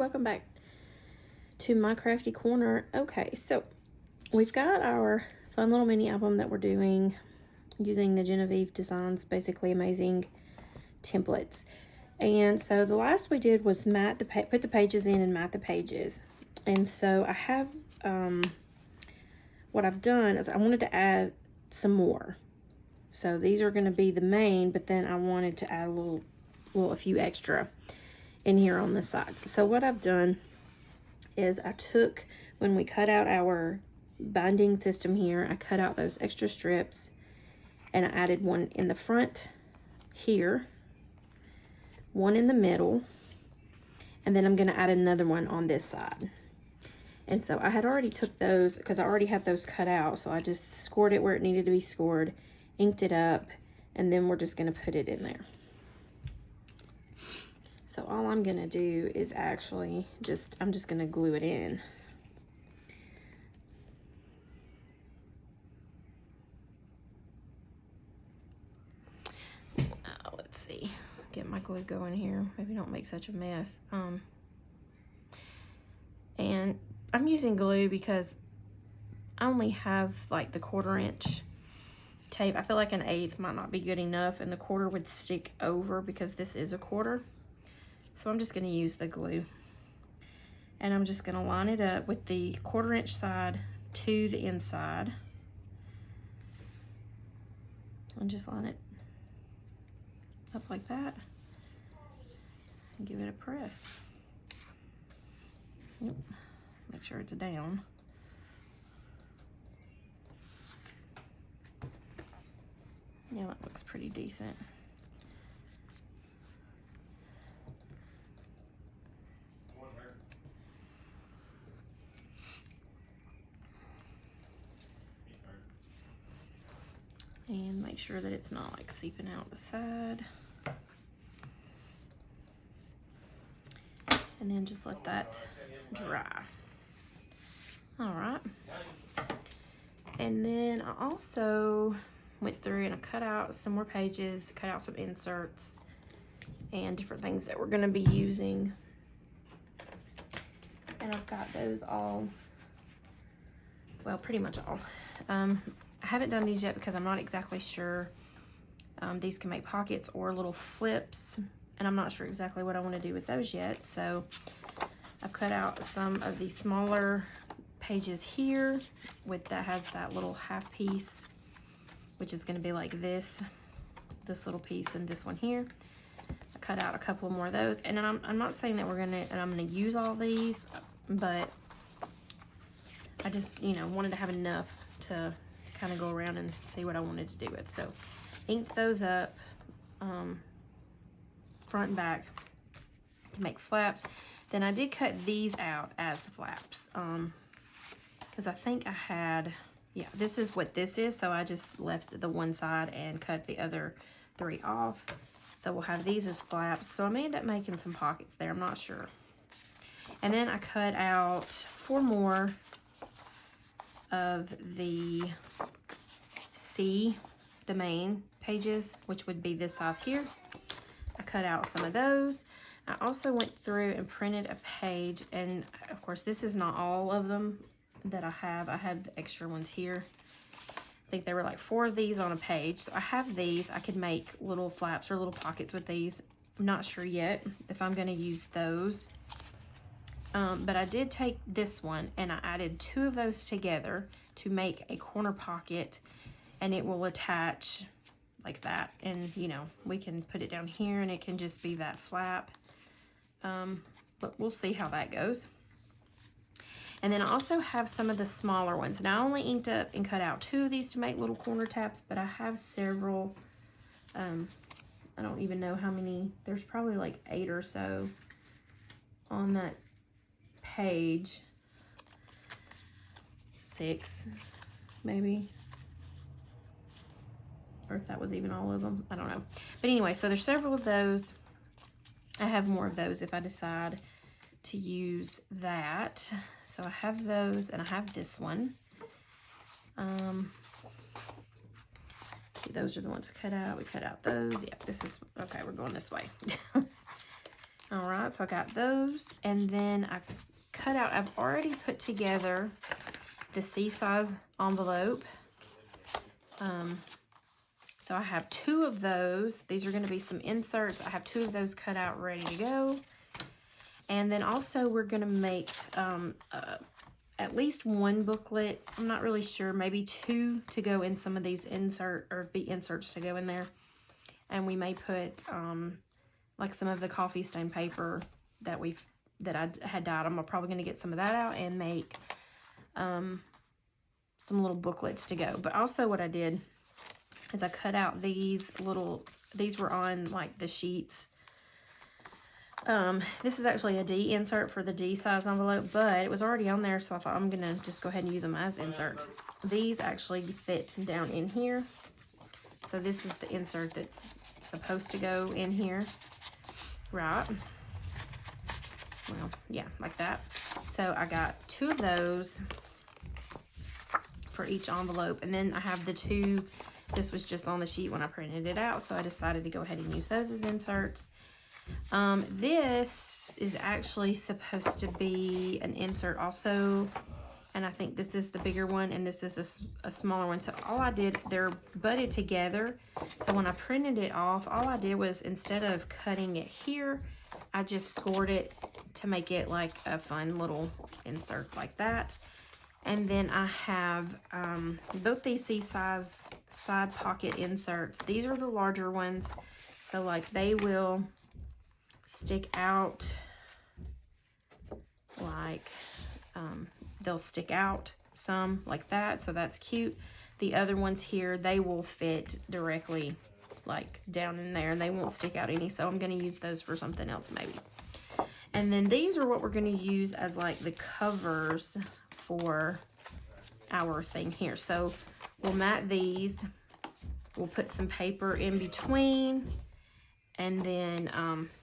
welcome back to my crafty corner. Okay, so we've got our fun little mini album that we're doing using the Genevieve Designs Basically Amazing templates. And so the last we did was put the pages in and mat the pages. And so I have, what I've done is I wanted to add some more. So these are going to be the main, but then I wanted to add a few extra in here on the sides. So what I've done is I took, when we cut out our binding system here, I cut out those extra strips and I added one in the front here, one in the middle, and then I'm going to add another one on this side. And so I had already took those because I already have those cut out, so I just scored it where it needed to be scored, inked it up, and then we're just going to put it in there. So all I'm going to do is actually I'm just going to glue it in. Let's see, get my glue going here. Maybe don't make such a mess. And I'm using glue because I only have like the 1/4 inch tape. I feel like an 1/8 might not be good enough, and the 1/4 would stick over because this is a 1/4. So I'm just going to use the glue, and I'm just going to line it up with the 1/4 inch side to the inside, and just line it up like that and give it a press. Yep. Make sure it's down. Yeah, that looks pretty decent. And make sure that it's not like seeping out the side. And then just let that dry. All right. And then I also went through and I cut out some more pages, cut out some inserts and different things that we're going to be using. And I've got those all, well, pretty much all. I haven't done these yet because I'm not exactly sure. These can make pockets or little flips, and I'm not sure exactly what I want to do with those yet. So I've cut out some of the smaller pages here that has that little half piece, which is going to be like this little piece and this one here. I cut out a couple more of those, and then I'm not saying that I'm gonna use all these, but I just, you know, wanted to have enough to kind of go around and see what I wanted to do with. So inked those up, front and back, to make flaps. Then I did cut these out as flaps, because I think I had, yeah, this is what this is, so I just left the one side and cut the other 3 off. So we'll have these as flaps. So I may end up making some pockets there, I'm not sure. And then I cut out 4 more of the the main pages, which would be this size here. I cut out some of those. I also went through and printed a page, and of course this is not all of them that I have. I had extra ones here. I think there were like 4 of these on a page. So I have these. I could make little flaps or little pockets with these. I'm not sure yet if I'm going to use those. But I did take this one and I added 2 of those together to make a corner pocket, and it will attach like that. And, you know, we can put it down here and it can just be that flap. But we'll see how that goes. And then I also have some of the smaller ones. Now I only inked up and cut out 2 of these to make little corner tabs, but I have several. I don't even know how many. There's probably like 8 or so on that page. 6 maybe, or if that was even all of them, I don't know. But anyway, so there's several of those. I have more of those if I decide to use that. So I have those, and I have this one. See, those are the ones we cut out. We cut out those. Yep, this is, okay, we're going this way. All right, so I got those, and then I cut out, I've already put together the C-size envelope. So I have 2 of those. These are going to be some inserts. I have 2 of those cut out ready to go. And then also we're going to make at least 1 booklet. I'm not really sure, maybe 2 to go in some of these inserts to go in there. And we may put like some of the coffee stain paper that I had dyed. I'm probably going to get some of that out and make some little booklets to go. But also what I did is I cut out these were on like the sheets. This is actually a D insert for the D size envelope, but it was already on there, so I thought I'm gonna just go ahead and use them as inserts. These actually fit down in here. So this is the insert that's supposed to go in here, right? Well, yeah, like that. So I got 2 of those for each envelope, and then I have the 2. This was just on the sheet when I printed it out, so I decided to go ahead and use those as inserts. This is actually supposed to be an insert also, and I think this is the bigger one, and this is a smaller one. So all I did, they're butted together. So when I printed it off, all I did was, instead of cutting it here, I just scored it to make it like a fun little insert like that. And then I have both these C-size side pocket inserts. These are the larger ones, so like they will stick out like, they'll stick out some like that, so that's cute. The other ones here, they will fit directly like down in there and they won't stick out any, so I'm going to use those for something else maybe. And then these are what we're going to use as like the covers for our thing here. So we'll mat these, we'll put some paper in between, and then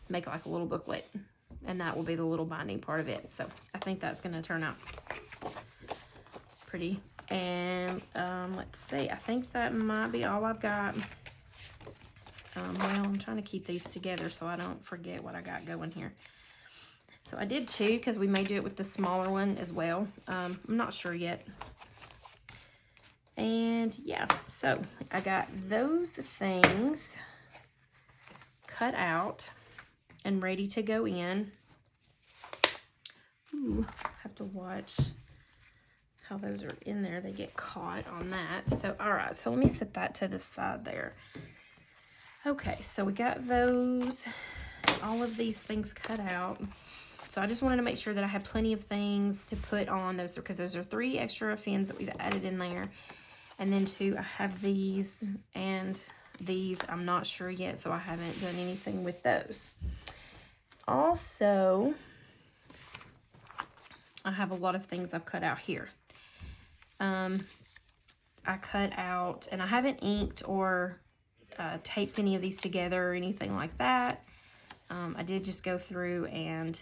make like a little booklet, and that will be the little binding part of it. So I think that's going to turn out pretty. And let's see, I think that might be all I've got. Well, I'm trying to keep these together so I don't forget what I got going here. So I did 2 because we may do it with the smaller one as well. I'm not sure yet. And yeah, so I got those things cut out and ready to go in. Ooh, I have to watch how those are in there. They get caught on that. So, all right, so let me set that to the side there. Okay, so we got those, all of these things cut out. So I just wanted to make sure that I had plenty of things to put on those, because those are 3 extra fins that we've added in there. And then 2, I have these, and these I'm not sure yet, so I haven't done anything with those. Also, I have a lot of things I've cut out here. I cut out, and I haven't inked or taped any of these together or anything like that. I did just go through and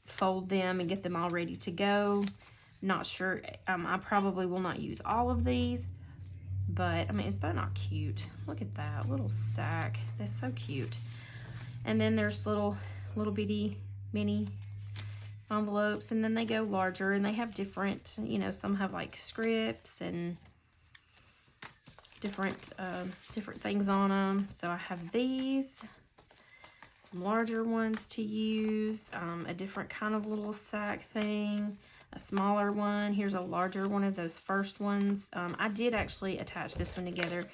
fold them and get them all ready to go. Not sure, I probably will not use all of these, but I mean, is that not cute? Look at that little sack. That's so cute. And then there's little bitty mini envelopes, and then they go larger, and they have different, you know, some have like scripts and different things on them. So I have these, some larger ones to use, a different kind of little sack thing, a smaller one. Here's a larger one of those first ones. I did actually attach this one together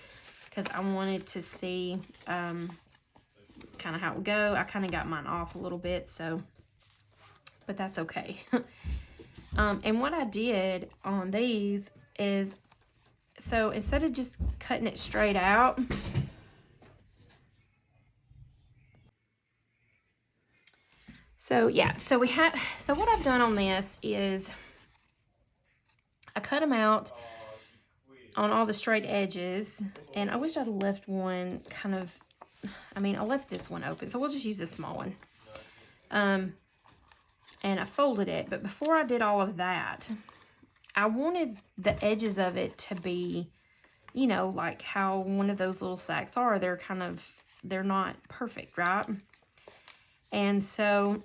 because I wanted to see kind of how it would go. I kind of got mine off a little bit, so, but that's okay. And what I did on these is, so instead of just cutting it straight out, so yeah, so what I've done on this is I cut them out on all the straight edges, and I wish I'd left one kind of, I mean, I left this one open, so we'll just use this small one. And I folded it, but before I did all of that, I wanted the edges of it to be you know, like how one of those little sacks are. They're not perfect, right? And so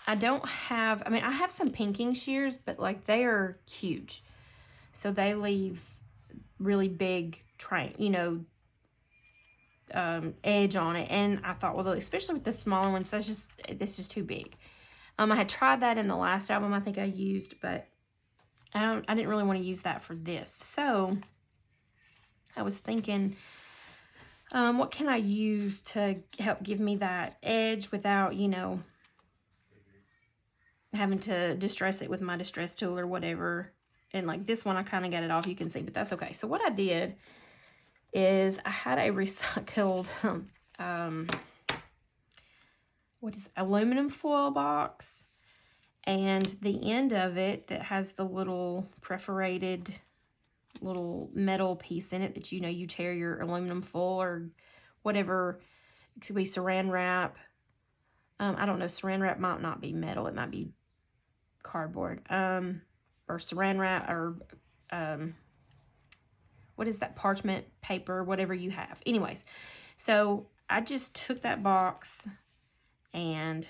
I don't have, I mean, I have some pinking shears, but like they are huge. So they leave really big edge on it. And I thought, well, especially with the smaller ones, that's just too big. I had tried that in the last album I think I used, but I didn't really want to use that for this. So I was thinking, what can I use to help give me that edge without, you know, having to distress it with my distress tool or whatever. And like this one, I kind of got it off, you can see, but that's okay. So what I did is I had a recycled, aluminum foil box. And the end of it that has the little perforated little metal piece in it that, you know, you tear your aluminum foil or whatever. It could be saran wrap. I don't know, saran wrap might not be metal. It might be cardboard. Or saran wrap or, what is that, parchment paper, whatever you have. Anyways, so I just took that box and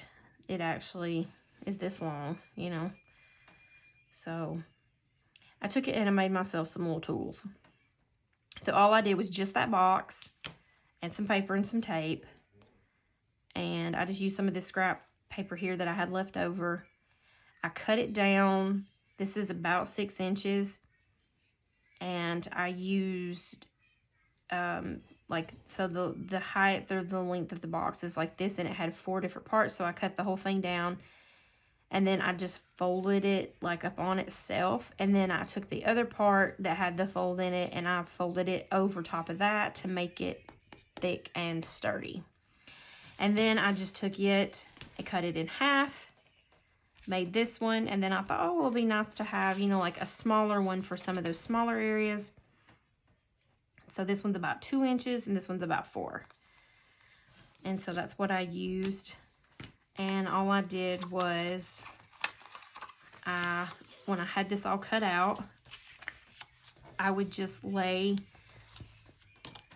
it actually is this long, you know. So I took it and I made myself some little tools. So all I did was just that box and some paper and some tape. And I just used some of this scrap paper here that I had left over. I cut it down. This is about 6 inches. And I used, so the height or the length of the box is like this, and it had 4 different parts. So I cut the whole thing down, and then I just folded it like up on itself. And then I took the other part that had the fold in it, and I folded it over top of that to make it thick and sturdy. And then I just took it and cut it in half, made this one, and then I thought, oh, it'll be nice to have, you know, like a smaller one for some of those smaller areas. So this one's about 2 inches and this one's about 4. And so that's what I used. And all I did was, when I had this all cut out, I would just lay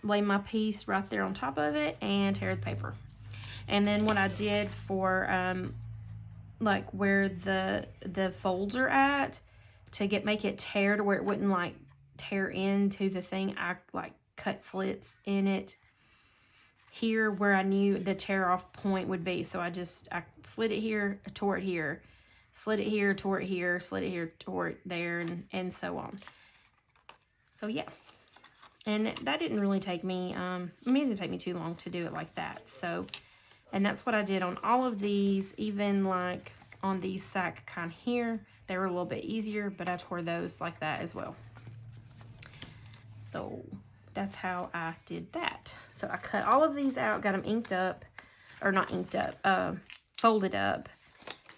my piece right there on top of it and tear the paper. And then what I did for, like where the folds are at, to make it tear to where it wouldn't like tear into the thing, I like cut slits in it here where I knew the tear off point would be. So I slid it here, tore it here, slid it here, tore it here, slid it here, tore it there, and so on. So yeah. And that didn't really take me, it didn't take me too long to do it like that. So, and that's what I did on all of these, even like on these sack kind here. They were a little bit easier, but I tore those like that as well. So that's how I did that. So I cut all of these out, got them inked up, or not inked up, folded up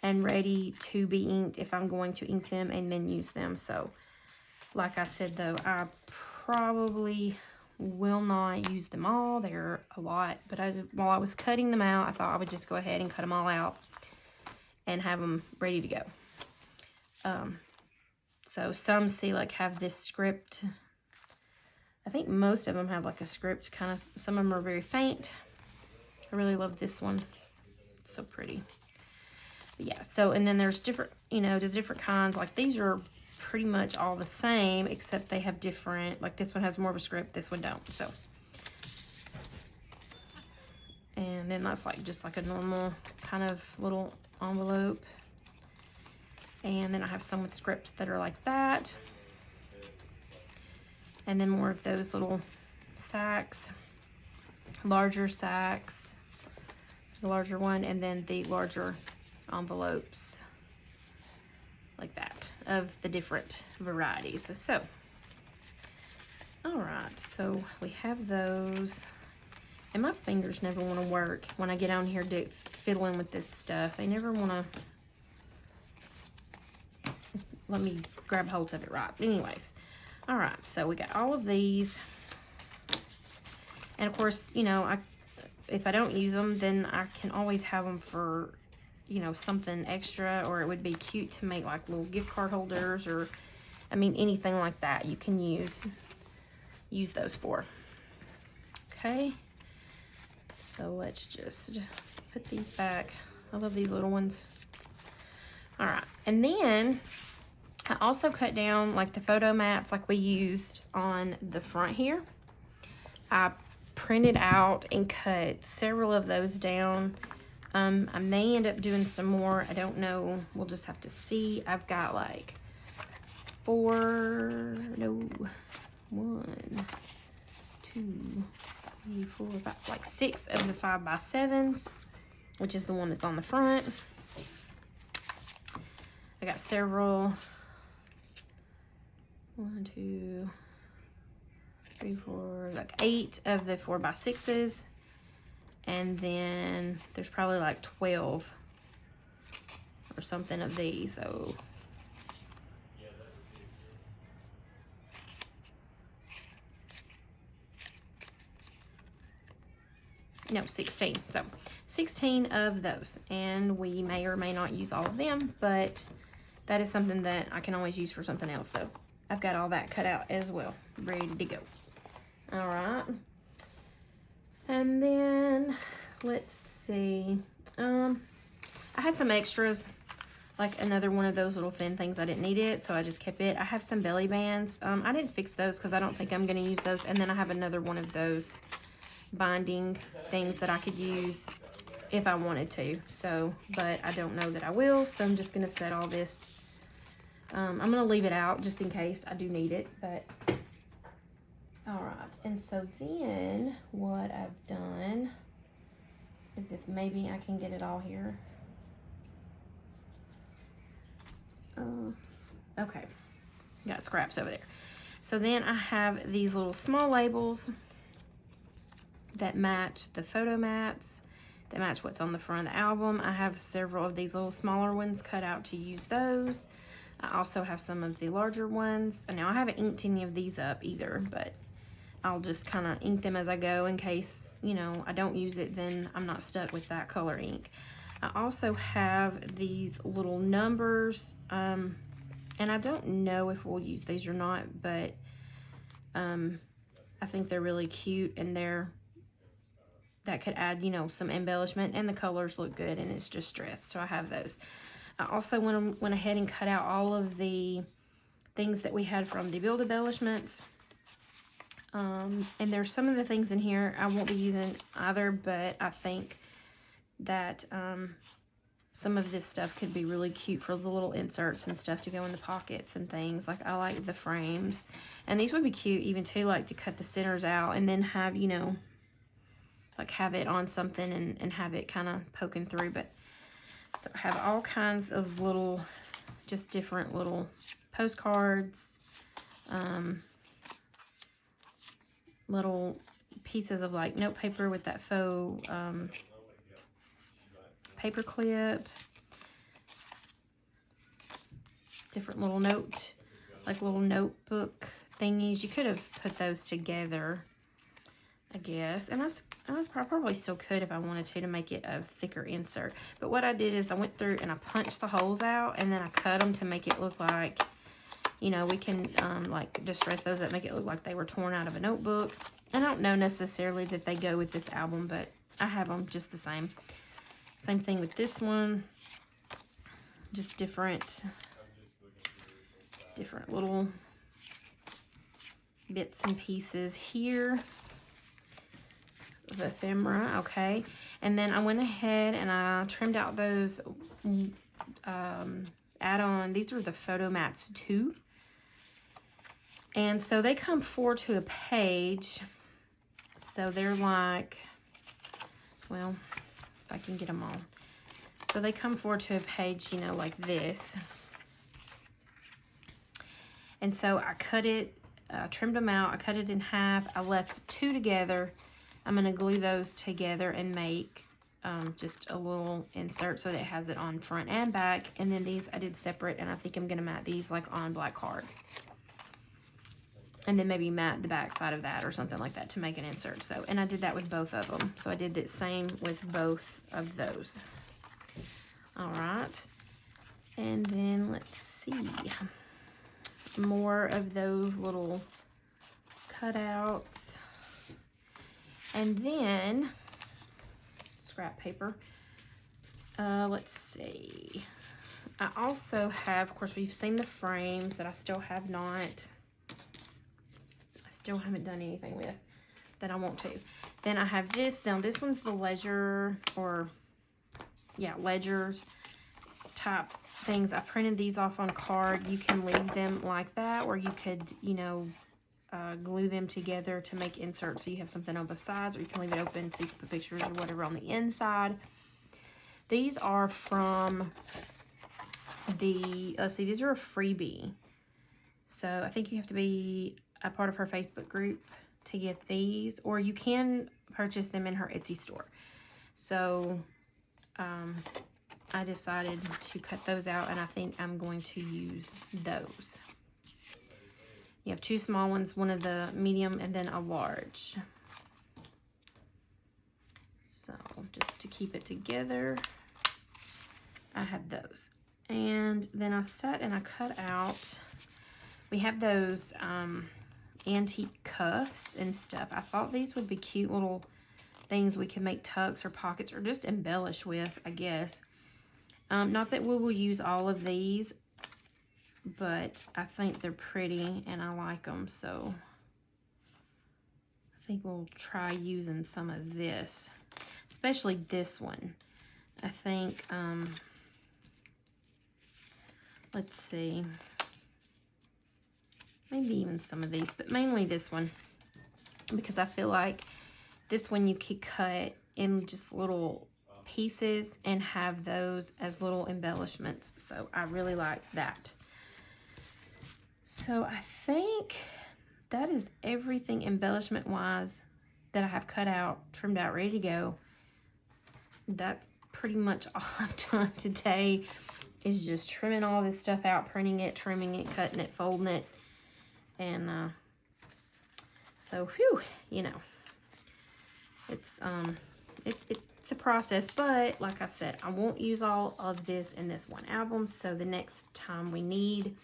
and ready to be inked if I'm going to ink them and then use them. So like I said though, I probably will not use them all. They're a lot, but while I was cutting them out, I thought I would just go ahead and cut them all out and have them ready to go. So some have this script. I think most of them have like a script kind of. Some of them are very faint. I really love this one. It's so pretty. But yeah, so and then there's different, the different kinds. Like these are pretty much all the same, except they have different, like this one has more of a script, this one don't. So, and then that's just like a normal kind of little envelope. And then I have some with scripts that are like that. And then more of those little sacks, larger sacks, the larger one, and then the larger envelopes like that of the different varieties. So, all right, so we have those. And my fingers never want to work when I get on here fiddling with this stuff. They never want to let me grab hold of it right. Anyways, all right, so we got all of these. And of course, if I don't use them, then I can always have them for, something extra, or it would be cute to make like little gift card holders, or, anything like that you can use. use those for. Okay, so let's just put these back. I love these little ones. All right, and then I also cut down like the photo mats like we used on the front here. I printed out and cut several of those down. I may end up doing some more. I don't know. We'll just have to see. I've got like 1, 2, 3, 4, 5, like 6 of the 5x7s, which is the one that's on the front. I got several. 1, 2, 3, 4, like 8 of the 4x6s. And then there's probably like 12 or something of these. So no, 16. So 16 of those. And we may or may not use all of them, but that is something that I can always use for something else. So I've got all that cut out as well, ready to go. All right. And then let's see. I had some extras, like another one of those little fin things. I didn't need it, so I just kept it. I have some belly bands. I didn't fix those because I don't think I'm going to use those. And then I have another one of those binding things that I could use if I wanted to. So, but I don't know that I will. So I'm just going to set all this. I'm going to leave it out just in case I do need it. But all right. And so then what I've done is, if maybe I can get it all here. Okay, got scraps over there. So then I have these little small labels that match the photo mats, that match what's on the front of the album. I have several of these little smaller ones cut out to use those. I also have some of the larger ones. And now I haven't inked any of these up either, but I'll just kind of ink them as I go in case, you know, I don't use it, then I'm not stuck with that color ink. I also have these little numbers, and I don't know if we'll use these or not, but I think they're really cute, and that could add, you know, some embellishment, and the colors look good, and it's just stressed, so I have those. I also went ahead and cut out all of the things that we had from the Build Embellishments. And there's some of the things in here I won't be using either, but I think that some of this stuff could be really cute for the little inserts and stuff to go in the pockets and things. Like, I like the frames, and these would be cute even too, like to cut the centers out and then have, you know, like have it on something and have it kind of poking through. But so I have all kinds of little, just different little postcards, little pieces of like note paper with that faux paper clip, different little little notebook thingies. You could have put those together, I guess, and I probably still could if I wanted to make it a thicker insert. But what I did is I went through and I punched the holes out, and then I cut them to make it look like, you know, we can like distress those up, make it look like they were torn out of a notebook. I don't know necessarily that they go with this album, but I have them just the same. Same thing with this one. Just different little bits and pieces here of ephemera. Okay, and then I went ahead and I trimmed out those add-on. These are the Photo Mats 2. And so they come 4 to a page. So they're like, well, if I can get them all. So they come 4 to a page, you know, like this. And so I cut it, trimmed them out. I cut it in half. I left 2 together. I'm going to glue those together and make just a little insert so that it has it on front and back. And then these I did separate, and I think I'm going to mat these like on black card. And then maybe mat the back side of that or something like that to make an insert. So, and I did that with both of them. So I did the same with both of those. All right. And then let's see. More of those little cutouts. And then, scrap paper. Let's see. I also have, of course, we've seen the frames that I still have not. I still haven't done anything with that I want to. Then I have this. Now, this one's the ledger, or, yeah, ledgers type things. I printed these off on card. You can leave them like that, or you could, you know, glue them together to make inserts so you have something on both sides, or you can leave it open so you can put pictures or whatever on the inside. These are from the, let's see, these are a freebie. So I think you have to be a part of her Facebook group to get these, or you can purchase them in her Etsy store. So I decided to cut those out, and I think I'm going to use those. You have two small ones, one of the medium, and then a large. So just to keep it together, I have those. And then I sat and I cut out, we have those antique cuffs and stuff. I thought these would be cute little things we can make tucks or pockets or just embellish with, I guess. Not that we will use all of these, but I think they're pretty and I like them, so I think we'll try using some of this, especially this one. I think, let's see, maybe even some of these, but mainly this one, because I feel like this one you could cut in just little pieces and have those as little embellishments. So I really like that. So I think that is everything embellishment wise that I have cut out, trimmed out, ready to go. That's pretty much all I've done today, is just trimming all this stuff out, printing it, trimming it, cutting it, folding it. And so whew, you know, it's a process, but like I said, I won't use all of this in this one album. So the next time we need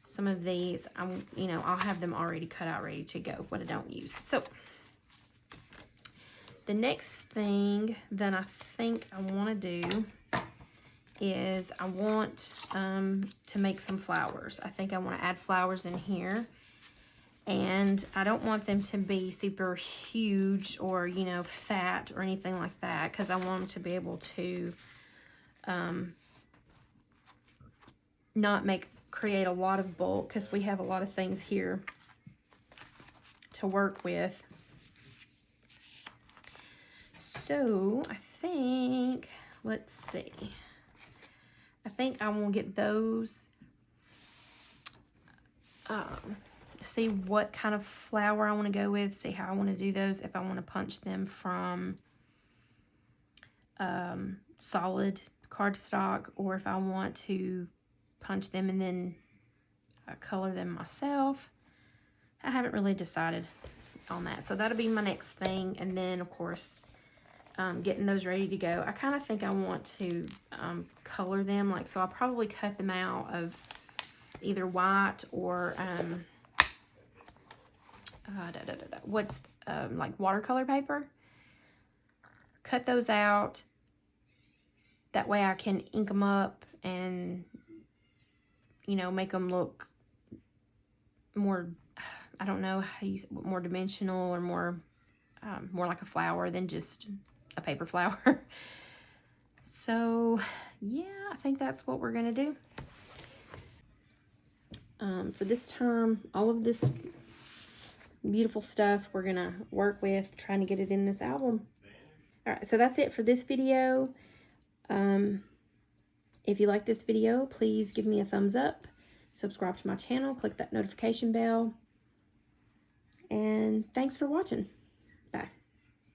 some of these, I'll have them already cut out, ready to go, what I don't use. So the next thing that I think I want to do is I want to make some flowers. I think I want to add flowers in here. And I don't want them to be super huge or, you know, fat or anything like that, because I want them to be able to not create a lot of bulk, because we have a lot of things here to work with. So I think, let's see, I think I will get those, see what kind of flower I want to go with, see how I want to do those, if I want to punch them from solid cardstock, or if I want to punch them and then color them myself. I haven't really decided on that, so that'll be my next thing. And then of course getting those ready to go. I kind of think I want to color them, like, so I'll probably cut them out of either white or like watercolor paper. Cut those out. That way I can ink them up and, you know, make them look more, I don't know how you say, more dimensional, or more like a flower than just a paper flower. So yeah, I think that's what we're gonna do. For this time, all of this beautiful stuff we're gonna work with, trying to get it in this album. All right, so that's it for this video. If you like this video, please give me a thumbs up, subscribe to my channel, click that notification bell, and thanks for watching.